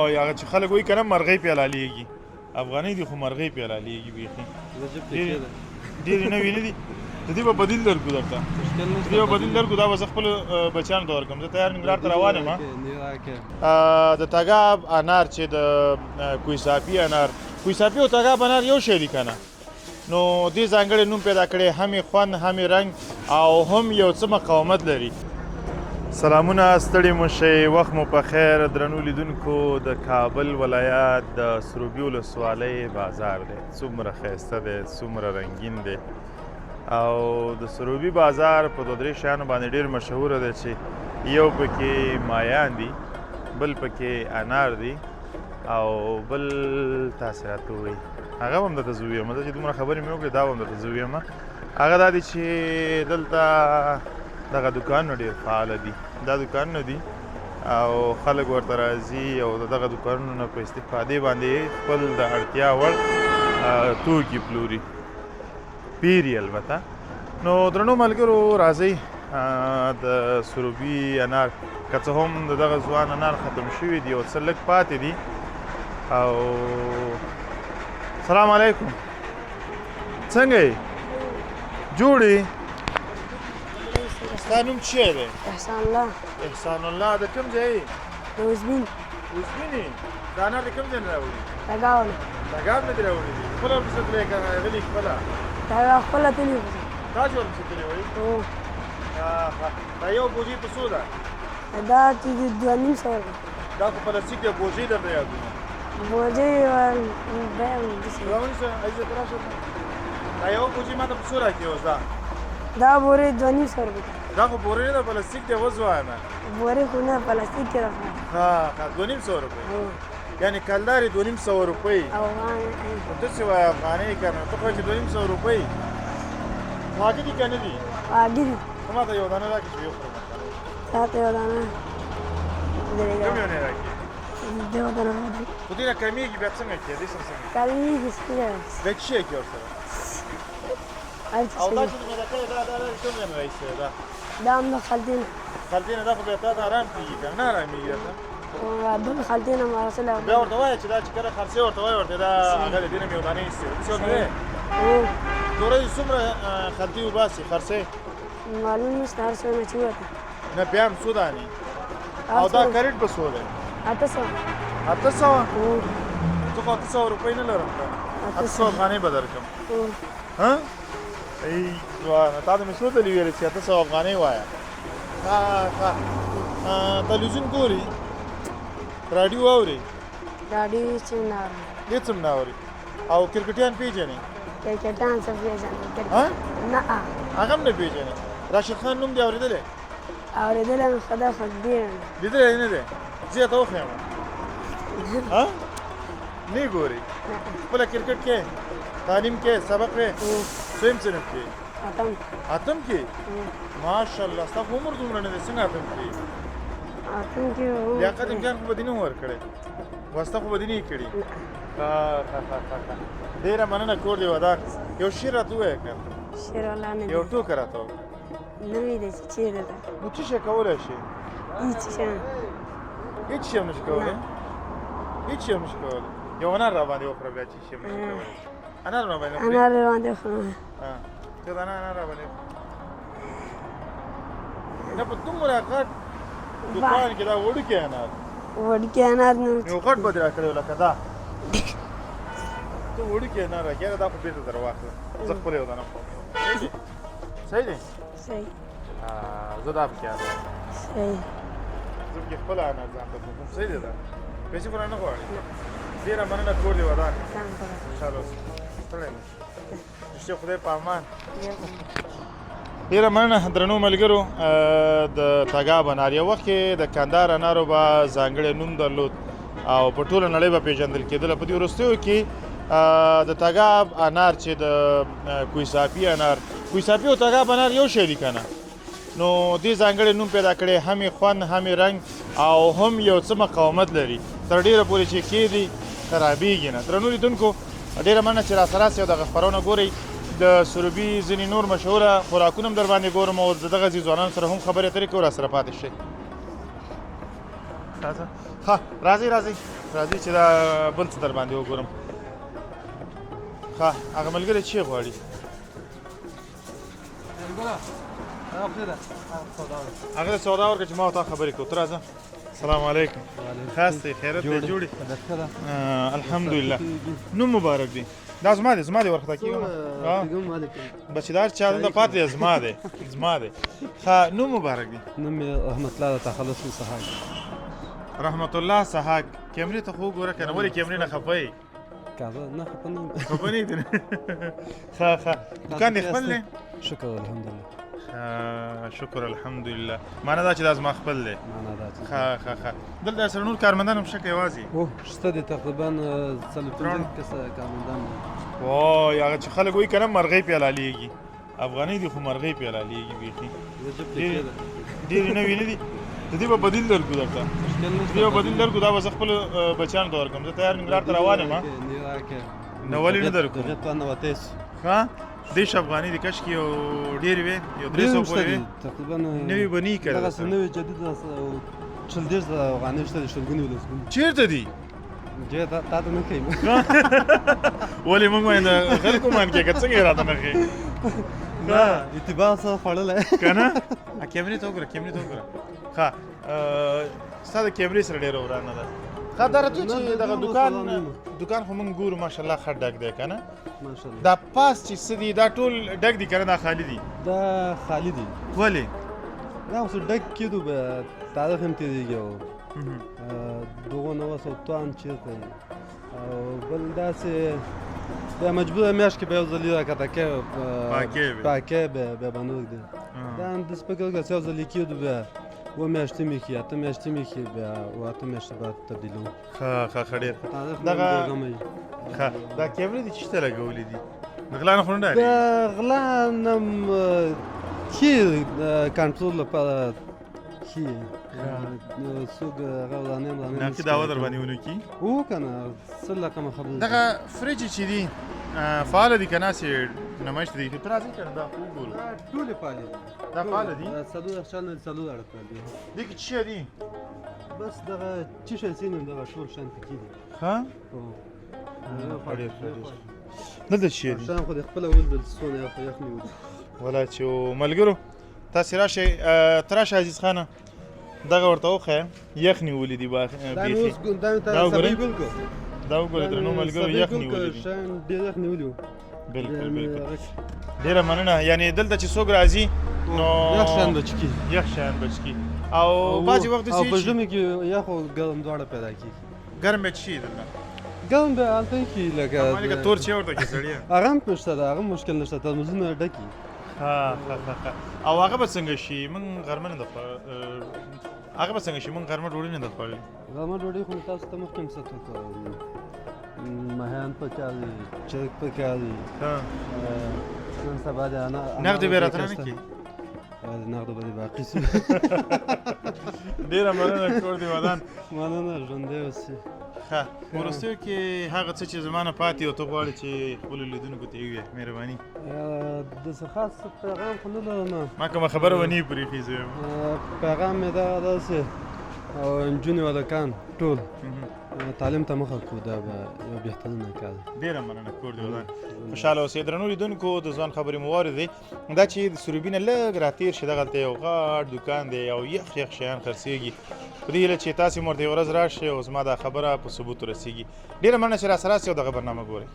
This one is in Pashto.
هغه چې خلک وایي که نه مرغۍ پې حلالېږي افغانۍ دي خو مرغۍ پې حلالېږي بیخي ډېرې نوې نه دي د دې به بدیل درکړو درته د دې به بدیل درکړو دا به زه خپلو بچیانو ته ورکړم زه تیار ننګرهار ته روان یم د تګاب انار چې د کوه صافي انار کوه صافي او تګاب انار یو شی دي که نه نو دې ځانګړی نوم پیدا کړی هم یې خوند هم یې رنګ او هم یو څه مقاومت لري سلامونه ستړي مو شئ وخت مو په خیر درنو لیدونکو د کابل ولایت د سروبي ولسوالۍ بازار دی څومره ښایسته دی څومره رنګین دی او د سروبي بازار په دوه درې شیانو باندې ډېر مشهوره دی چې یو پکې مایان دي بل پکې انار دي او بل تاسې راته ووایي هغه به هم درته زه ووایم زه چې دومره خبرې مې وکړې دا به هم درته زه ووایم هغه دا دی چې دلته دغه دوکانونه ډېر فعاله دي دا دوکانونه دي او خلک ورته راځي او د دغه دوکانونو نه په استفادې باندې خپل د اړتیا وړ توکي پلوري پیري البته نو درنو ملګرو راځئ د سروبي انار که څه هم د دغه ځوان انار ختم شوي دي او څه لږ پاتې دي او سلام علیکم څنګه یې جوړ یې ستا نوم څه دی احسان الله احسان الله د کوم ځای یې د اوزبین اوزبین یې دا انار د کوم ځای نه راوړي تګاب نه تګاب نه دې راوړي دي خپله ورپسې تللی که غلي خپله تګاب خپله تللي تا چې ورپسې تللی وایي دا یو بوجۍ په څو ده دا چې دوه نیم سوه ده دا خو پلاستیک دی بوجۍ درته یادونه بوجۍ بیه راونیسه عزت راشه دا یو بوجۍ ما ته په څو راکړې اوس دا بورې دوه نیم سوه روپۍ دا خو بورې نه ده پلاستیک دی اوس وایم بورې خو نه پلاستیک کې ده دوه نیم سوه روپۍ یعنې کلدار یې دوه نیم سوه روپۍ داسې وایه افغانۍ که نه ته خو چې دوه نیم سوه روپۍ خواږه دي که نه دي خواږه دي ته ما ته یو دانه راکړې چې ویې خورم تا ته یو دانه کوم یو نه راکړې یو دانه راکړې خو دې نه کمیږي بیا څنګه کړې دې سره څنګه کمیږي څنګه بیا څه شی کوې ورسره او دا چې مې راکړې دا کوم ځای نه راایستې ده دا هم د خلطې نه خلطې نه دا خو بیا تا ته ارام کېږي که نه ارامېږي درته بل خلطې نه مرسله بیا ورته وایه چې دا چې کله خرڅې ورته وایه ورته دا هغه دی دې نه مې یو دانې ایستې داسې ورته وایې د ورځې څومره خلطې وباسي خرڅې معلوم نشته هر څه نه چې ووته نه بیا هم څو دانې او دا کریټ په څو دی 800 800 زه خو 800 روپۍ نه لرم که 800 افغانۍ به درکړم ها ای ځوانه تا ته مې څو ځلې ویلې چې 800 افغانۍ وایه تلویزیون ګوري راډیو اوري راډیو هېڅ نه اورم هېڅ هم نه اوري او کرکټیان پېژنې کرکټان څه پېژنم نه هغه هم نه پېژنې راشد خان نوم دې اورېدلی اورېدلی مې خو دا خو ډېر لیدلی نه دی زه یې ته وښیم نه ګوري خپله کرکټ کې تعلیم کې سبق کې دویم صنف کې اتم کې ماشاءالله ستا خو عمر دومره نه دی څنګه اتم کې لیاقت امتحان خو به دې نه ورکړی واسطه خو به دې نه یې کړي ډېره مننه کور دې ودان یو شعر راته ووایه که شعر والله نه یو ټوکه راته وکړه نوې دی چې چېرې ده نو څه شی کولی شي هېڅ شی هېڅ شی هم نه شي کولی هېڅ شی هم نه شي کولی یو انار را باندې وخوره بیا چې شی هم نه شي کولی انار را باندې انار را باندې وخورم ته دانه انار را باندې نه په دومره غټ دوکان کې دا وړوکی انار وړوکی انار نه یو غټ به دې را کړی لکه دا ته وړوکی انار راکړې دا خو بېرته در واخله زه خپله یو دانه خورم صحیح دی صحیح زه دا پکې اخلم صحیح زه پکې خپله انار ځان ته کوم صحیح دی دا پیسې خو رانه غواړې ډېره مننه کور دې ودان خوشحاله اوسه ستړی نه شې رښتیا خدای په امان ډېره مننه درنو ملګرو د تګاب انار یو وخت کې د کندهار انارو به ځانګړی نوم درلود او په ټوله نړۍ به پېژندل کېدله په دې وروستیو کې د تګاب انار چې د کوه صافي انار کوه صافي او تګاب انار یو شی دي که نه نو دې ځانګړی نوم پیدا کړی هم یې خوند هم یې رنګ او هم یو څه مقاومت لري تر ډېره پورې چې کېږي خرابېږي نه درنو لیدونکو ډېره مننه چې راسره راسئ او دغه خپرونه ګورئ د سروبي ځینې نور مشهوره خوراکونه هم در باندې ګورم او د دغه ځوانانو سره هم خبرې اترې کوو راسره پاتې شئ ښه راځئ چې دا بل څه در باندې وګورم. ښه هغه ملګری چی غواړي؟ هغه د سودا ورکړه چې ما او تا خبرې کوو. ته راځه. السلام علیکم. خاص دی خیرت دی جوړې؟ الحمدلله. نوم مبارک دی. دا زما دی ورخطا کېږم بچیدار چا دلته پاتې دی زما دی. ښه نوم مبارک دی؟ نوم یې رحمت الله تخلص من سحاق. رحمت الله سحاق. کیمرې ته خو وګوره که نه ولې کیمرې نه خفه یې؟ نه خفه نه یم. خفه نه یې؟ ښه دوکان دې خپل دی؟ شکر الحمدلله. شکر الحمدلله. معنا دا چې دا زما خپل دی. معنا دا چې ښه دلته سره نور کارمندان هم شته که یوازې؟ شته دي تقریبا 45 کسه کارمندان دي. وای هغه چې خلک وایي که نه مرغۍ پې حلالېږي. افغانۍ دي خو مرغۍ پې حلالېږي بیخي. ډېرې نوې نه دي. د دې به بدیل درکړو درته. دا به زه خپلو بچیانو ته ورکړم. زه تیار ننګرهار ته روان یم. نه ولې نه درکړو؟ ښه دیش افغاني د کش کې یو ډېرې وې یو 300 پورې وې تقریبا نوې به نه یي که دغسې نوې جدید 40 افغانۍ شته دي شلګونې ولسګونې. چېرته دي؟ تا ته نه ښیم. ولې موږ باندې د خلکو مان کې که څنګه یې راته نه ښیې؟ نه اتباع څه خوړلی که نه؟ کیمرې ته وګوره ښه ستا د کیمرې سره ډېره ورانه ده. ښه دا راته چې دغه دوکان خو موږ ګورو ماشاءالله ښه ډک دی که نه؟ دا پاس چې څه دي دا ټول ډک دي که نه دا خالي دي؟ دا خالي دي. ولې؟ دا اوس ډک کېدو به تاریخ هم تېرېږي او دغو 900 چېرته او بل داسې بیا مجبوره میاشت کې به یو ځل راکته کوي پاکۍ بیا به نور دی. دا همداسې فکر وکړه چې یو ځل یې کېدو بیا 7 میاشتې مې کښې 8 میاشتې مې کښې بیا 8 میاشتې بعد تبدیلوم. ښه ډېر دا کیمرې دي چې شته لګولې دي د غلا نه خو نه ډارېږي؟ د غلا نه ښې کنټرول لپاره ښې څوک هغه ورانۍ ناقي دعوه در باندې ونه کړي؟ هو که نه څه رقمه خبرې دغه فریج چې دي فعاله دي که ناسې نمایش ته دي؟ ته راځئ که نه دا خو وګورو. ټولې فعالې دي. دا فعاله دي؟ 4 چال نه 4 اړه دي. دې کې څه شی دي؟ بس دغه چې شی سین دغه ټول شان پکې دي. ښه دلته څه شی دي؟ شان خو د خپله ولدل څونه یخني ولي ولا چې ملګرو تاسې راشئ ته راشه عزیز خانه دغه ورته وښیه یخني ولیدي بیخي. دا وګورئ درنو ملګرو یخني ولیدي. ډېر یخني ولي و. بلکل ډېره مننه. یعنې دلته چې څوک راځي نو یخ شیان به چکي او بعضې وخت او په ژمي کې یخ او ګرم دواړه پیدا کېږي. ګرم به څه شي دلته؟ ګرم به هلته کښي لکه تور چای ورته کښې سړیه؟ هغه هم شته ده هغه مشکل نشته ترموزونه ډکي. او هغه به څنګه شي؟ موږ غرمه نه ده هغه به څنګه شي؟ موږ غرمه ډوډۍ نه ده خوړلې. غرمه ډوډۍ خو تاسو ته مخکې هم څه وکړو ماهیان پکار دي چرګ پکار دي. نن سبا د نغدې به یې راته نه کړي؟ نغدو به دې باقي سي. ډېره مننه کور دې ودان. مننه ژوندی اوسې. ښه وروستیو کې هغه څه چې زما نه پاتې او ته غواړې چې خپلو لیدونکو ته یې ووایې مهرباني. داسې خاص پیغام خو نه لرم. ما کومه خبره ونه یې پرېښې زه یم. پیغام مې دغه داسې او نجونې هلکان ټول تعلیم ته مخه کړو دا به یو بهترینه کار دی. ډېره مننه کور دې ودان. خوشحاله اوسئ. درنو لیدونکو د ځوان خبرې مو واورېدئ دا چې د سروبي نه لږ راتېر شي دغلته یو غټ دوکان دی او یخ شیان خرڅېږي. په دې هیله چې تاسې هم ورته یو ورځ راشئ او زما دا خبره په ثبوت ورسېږي. ډېره مننه چې راسره راسئ او دغه برنامه ګورئ.